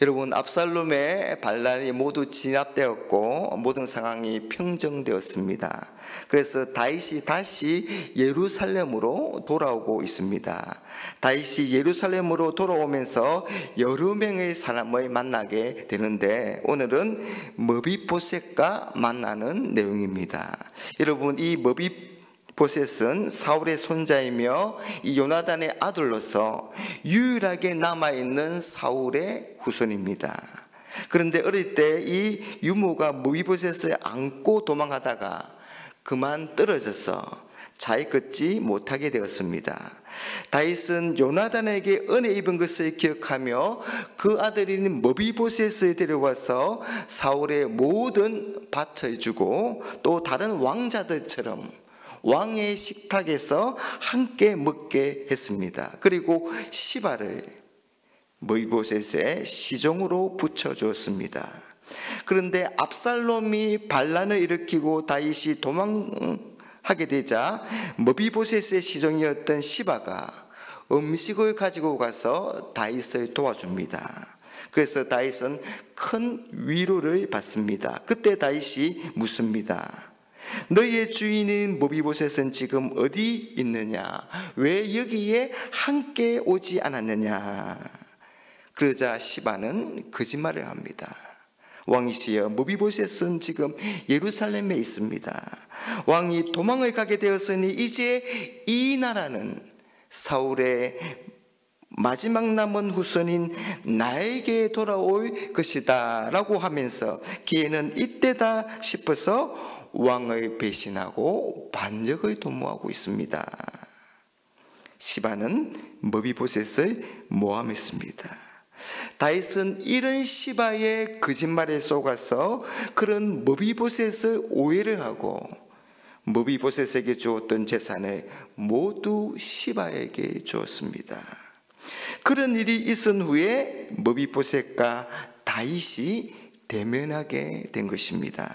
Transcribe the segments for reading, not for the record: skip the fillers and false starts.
여러분, 압살롬의 반란이 모두 진압되었고 모든 상황이 평정되었습니다. 그래서 다윗이 다시 예루살렘으로 돌아오고 있습니다. 다윗이 예루살렘으로 돌아오면서 여러 명의 사람을 만나게 되는데, 오늘은 머비보셋과 만나는 내용입니다. 여러분, 이 머비보셋은 사울의 손자이며 이 요나단의 아들로서 유일하게 남아있는 사울의 후손입니다. 그런데 어릴 때 이 유모가 머비보셋을 안고 도망하다가 그만 떨어져서 잘 걷지 못하게 되었습니다. 다윗은 요나단에게 은혜 입은 것을 기억하며 그 아들인 머비보셋을 데려와서 사울의 모든 밭을 주고 또 다른 왕자들처럼 왕의 식탁에서 함께 먹게 했습니다. 그리고 시바를 머비보셋의 시종으로 붙여주었습니다. 그런데 압살롬이 반란을 일으키고 다윗이 도망하게 되자 머비보셋의 시종이었던 시바가 음식을 가지고 가서 다윗을 도와줍니다. 그래서 다윗은 큰 위로를 받습니다. 그때 다윗이 묻습니다. 너희의 주인인 머비보셋은 지금 어디 있느냐? 왜 여기에 함께 오지 않았느냐? 그러자 시바는 거짓말을 합니다. 왕이시여, 머비보셋은 지금 예루살렘에 있습니다. 왕이 도망을 가게 되었으니 이제 이 나라는 사울의 마지막 남은 후손인 나에게 돌아올 것이다 라고 하면서 기회는 이때다 싶어서 왕을 배신하고 반역을 도모하고 있습니다. 시바는 머비보셋을 모함했습니다. 다윗은 이런 시바의 거짓말에 속아서 그런 머비보셋을 오해를 하고 머비보셋에게 주었던 재산을 모두 시바에게 주었습니다. 그런 일이 있은 후에 머비보셋과 다윗이 대면하게 된 것입니다.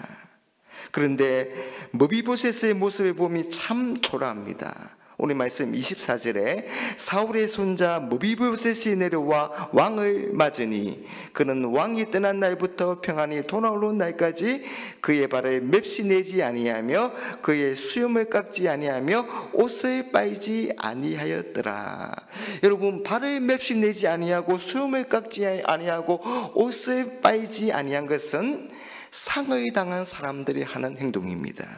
그런데 머비보셋의 모습을 보면 참 초라합니다. 오늘 말씀 24절에 사울의 손자 머비보셋이 내려와 왕을 맞으니 그는 왕이 떠난 날부터 평안히 돌아오는 날까지 그의 발을 맵시 내지 아니하며 그의 수염을 깎지 아니하며 옷을 빨지 아니하였더라. 여러분, 발을 맵시 내지 아니하고 수염을 깎지 아니하고 옷을 빨지 아니한 것은 상을 당한 사람들이 하는 행동입니다.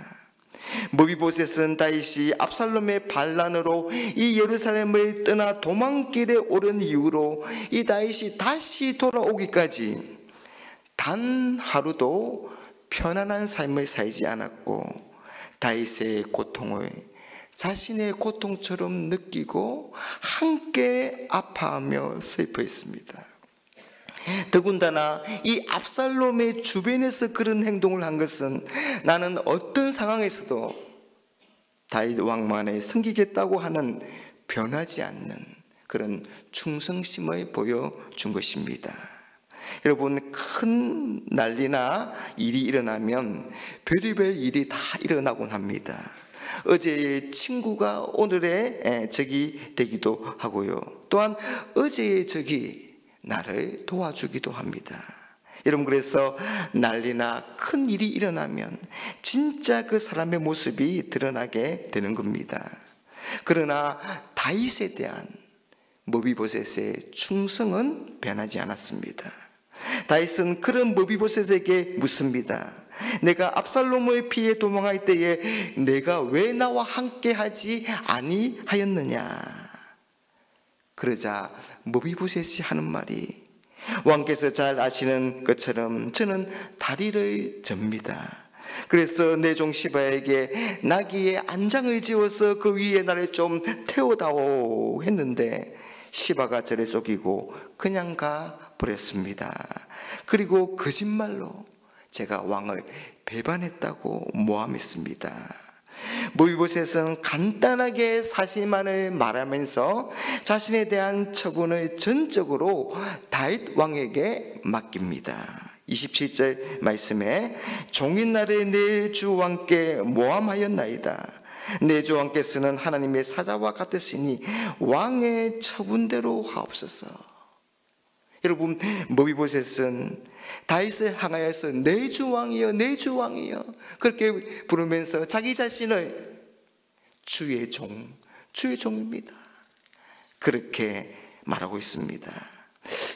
머비보셋은 다윗이 압살롬의 반란으로 이 예루살렘을 떠나 도망길에 오른 이후로 이 다윗이 다시 돌아오기까지 단 하루도 편안한 삶을 살지 않았고 다윗의 고통을 자신의 고통처럼 느끼고 함께 아파하며 슬퍼했습니다. 더군다나 이 압살롬의 주변에서 그런 행동을 한 것은 나는 어떤 상황에서도 다윗 왕만을 섬기겠다고 하는 변하지 않는 그런 충성심을 보여준 것입니다. 여러분, 큰 난리나 일이 일어나면 별의별 일이 다 일어나곤 합니다. 어제의 친구가 오늘의 적이 되기도 하고요. 또한 어제의 적이 나를 도와주기도 합니다. 여러분, 그래서 난리나 큰 일이 일어나면 진짜 그 사람의 모습이 드러나게 되는 겁니다. 그러나 다윗에 대한 머비보셋의 충성은 변하지 않았습니다. 다윗은 그런 머비보셋에게 묻습니다. 내가 압살롬을 피해 도망할 때에 내가 왜 나와 함께 하지 아니하였느냐? 그러자 머비보셋이 하는 말이, 왕께서 잘 아시는 것처럼 저는 다리를 접니다. 그래서 내 종 시바에게 나귀의 안장을 지어서 그 위에 나를 좀 태워다오 했는데 시바가 저를 속이고 그냥 가버렸습니다. 그리고 거짓말로 제가 왕을 배반했다고 모함했습니다. 머비보셋은 간단하게 사실만을 말하면서 자신에 대한 처분을 전적으로 다윗 왕에게 맡깁니다. 27절 말씀에 종인 날에 내 주 왕께 모함하였나이다. 내 주 왕께서는 하나님의 사자와 같으시니 왕의 처분대로 하옵소서. 여러분, 머비보셋은 다윗을 향하여서 내 주 왕이여, 내 주 왕이여 그렇게 부르면서 자기 자신을 주의 종입니다 그렇게 말하고 있습니다.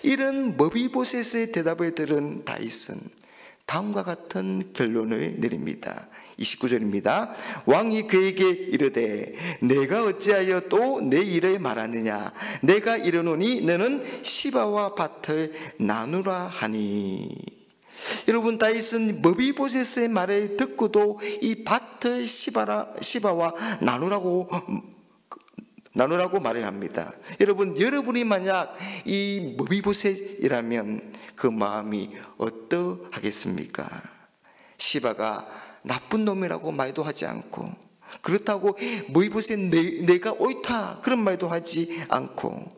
이런 머비보셋의 대답을 들은 다윗은 다음과 같은 결론을 내립니다. 29절입니다. 왕이 그에게 이르되 내가 어찌하여 또 내 일을 말하느냐? 내가 이르노니 너는 시바와 밭을 나누라 하니. 여러분, 다윗은 머비보셋의 말을 듣고도 이 밭을 시바와 나누라고 말을 합니다. 여러분이 만약 이 머비보셋이라면 그 마음이 어떠하겠습니까? 시바가 나쁜 놈이라고 말도 하지 않고, 그렇다고 머비보셋 내가 옳다 그런 말도 하지 않고,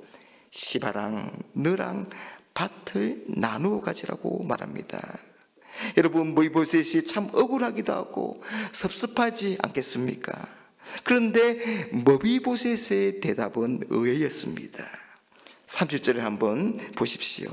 시바랑 너랑 밭을 나누어 가지라고 말합니다. 여러분, 머비보셋이 참 억울하기도 하고 섭섭하지 않겠습니까? 그런데 머비보셋의 대답은 의외였습니다. 30절을 한번 보십시오.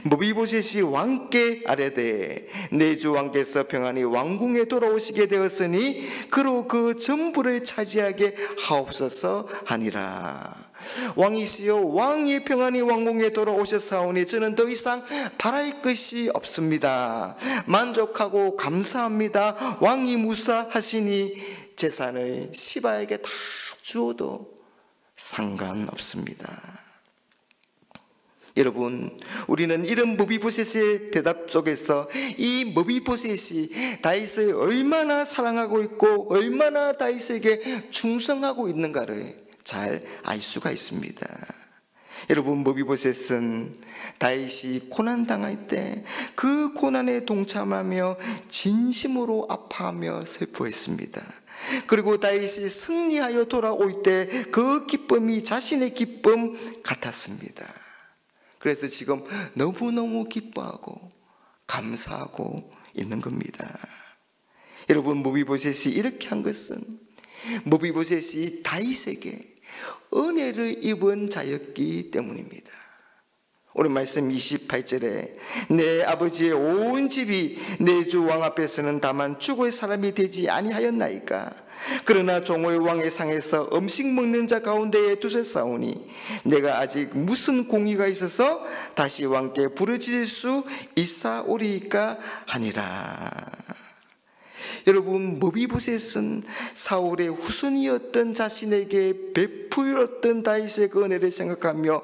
머비보셋이 왕께 아뢰되 내 주 왕께서 평안히 왕궁에 돌아오시게 되었으니 그로 그 전부를 차지하게 하옵소서 하니라. 왕이시여, 왕이 평안히 왕궁에 돌아오셨사오니 저는 더 이상 바랄 것이 없습니다. 만족하고 감사합니다. 왕이 무사하시니 재산을 시바에게 다 주어도 상관없습니다. 여러분, 우리는 이런 머비보셋의 대답 속에서 이 머비보셋이 다윗을 얼마나 사랑하고 있고 얼마나 다윗에게 충성하고 있는가를 잘 알 수가 있습니다. 여러분, 머비보셋은 다윗이 고난당할 때 그 고난에 동참하며 진심으로 아파하며 슬퍼했습니다. 그리고 다윗이 승리하여 돌아올 때 그 기쁨이 자신의 기쁨 같았습니다. 그래서 지금 너무너무 기뻐하고 감사하고 있는 겁니다. 여러분, 머비보셋이 이렇게 한 것은 머비보셋이 다윗에게 은혜를 입은 자였기 때문입니다. 오늘 말씀 28절에 내 아버지의 온 집이 내 주 왕 앞에서는 다만 죽을 사람이 되지 아니하였나이까? 그러나 종을 왕의 상에서 음식 먹는 자 가운데에 두셨사오니 내가 아직 무슨 공의가 있어서 다시 왕께 부르짖을 수 있사오리이까 하니라. 여러분, 머비보셋은 사울의 후손이었던 자신에게 베풀었던 다윗의 그 은혜를 생각하며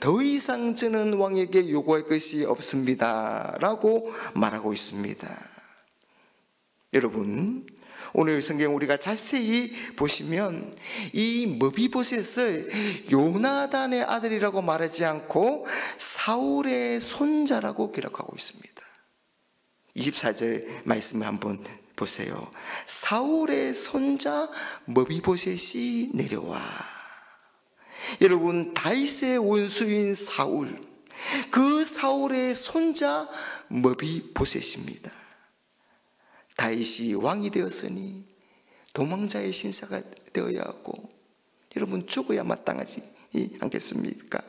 더 이상 저는 왕에게 요구할 것이 없습니다 라고 말하고 있습니다. 여러분, 오늘 성경 우리가 자세히 보시면 이 머비보셋을 요나단의 아들이라고 말하지 않고 사울의 손자라고 기록하고 있습니다. 24절 말씀을 한번 보세요. 사울의 손자 머비보셋이 내려와. 여러분, 다윗의 원수인 사울, 그 사울의 손자 머비보셋입니다. 다윗이 왕이 되었으니 도망자의 신사가 되어야 하고, 여러분, 죽어야 마땅하지 않겠습니까?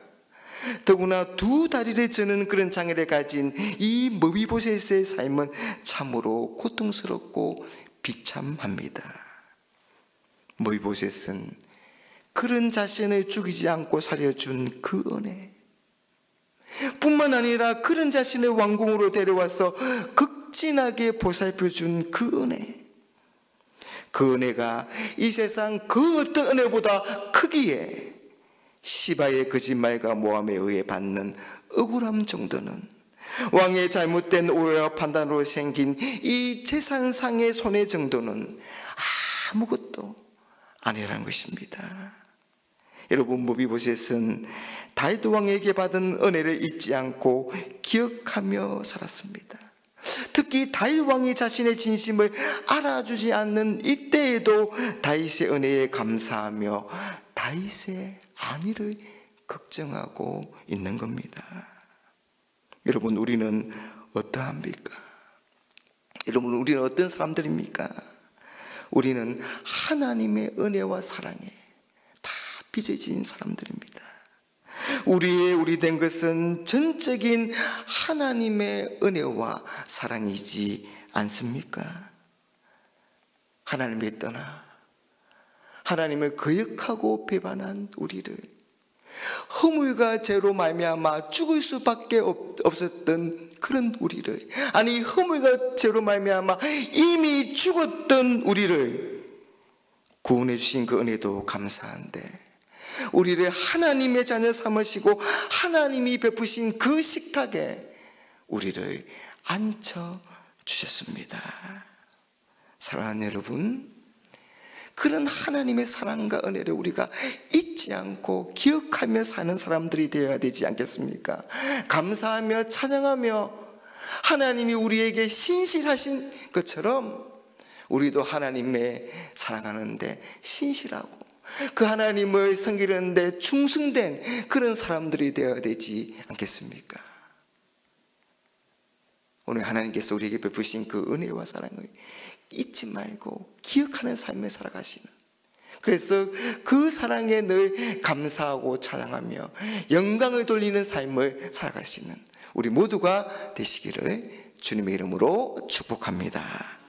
더구나 두 다리를 저는 그런 장애를 가진 이 머비보셋의 삶은 참으로 고통스럽고 비참합니다. 머비보셋은 그런 자신을 죽이지 않고 살려준 그 은혜, 뿐만 아니라 그런 자신을 왕궁으로 데려와서 극진하게 보살펴준 그 은혜, 그 은혜가 이 세상 그 어떤 은혜보다 크기에 시바의 거짓말과 모함에 의해 받는 억울함 정도는 왕의 잘못된 오해와 판단으로 생긴 이 재산상의 손해 정도는 아무것도 아니라는 것입니다. 여러분, 머비보셋은 다윗 왕에게 받은 은혜를 잊지 않고 기억하며 살았습니다. 특히 다윗 왕이 자신의 진심을 알아주지 않는 이때에도 다윗의 은혜에 감사하며 다윗의 안위를 걱정하고 있는 겁니다. 여러분, 우리는 어떠합니까? 여러분, 우리는 어떤 사람들입니까? 우리는 하나님의 은혜와 사랑에 다 빚어진 사람들입니다. 우리 된 것은 전적인 하나님의 은혜와 사랑이지 않습니까? 하나님을 떠나 하나님을 거역하고 배반한 우리를, 허물과 죄로 말미암아 죽을 수밖에 없었던 그런 우리를, 아니 허물과 죄로 말미암아 이미 죽었던 우리를 구원해 주신 그 은혜도 감사한데, 우리를 하나님의 자녀 삼으시고 하나님이 베푸신 그 식탁에 우리를 앉혀 주셨습니다. 사랑하는 여러분, 그런 하나님의 사랑과 은혜를 우리가 잊지 않고 기억하며 사는 사람들이 되어야 되지 않겠습니까? 감사하며 찬양하며 하나님이 우리에게 신실하신 것처럼 우리도 하나님의 사랑하는데 신실하고 그 하나님을 섬기는데 충성된 그런 사람들이 되어야 되지 않겠습니까? 오늘 하나님께서 우리에게 베푸신 그 은혜와 사랑을 잊지 말고 기억하는 삶을 살아가시는, 그래서 그 사랑에 늘 감사하고 찬양하며 영광을 돌리는 삶을 살아가시는 우리 모두가 되시기를 주님의 이름으로 축복합니다.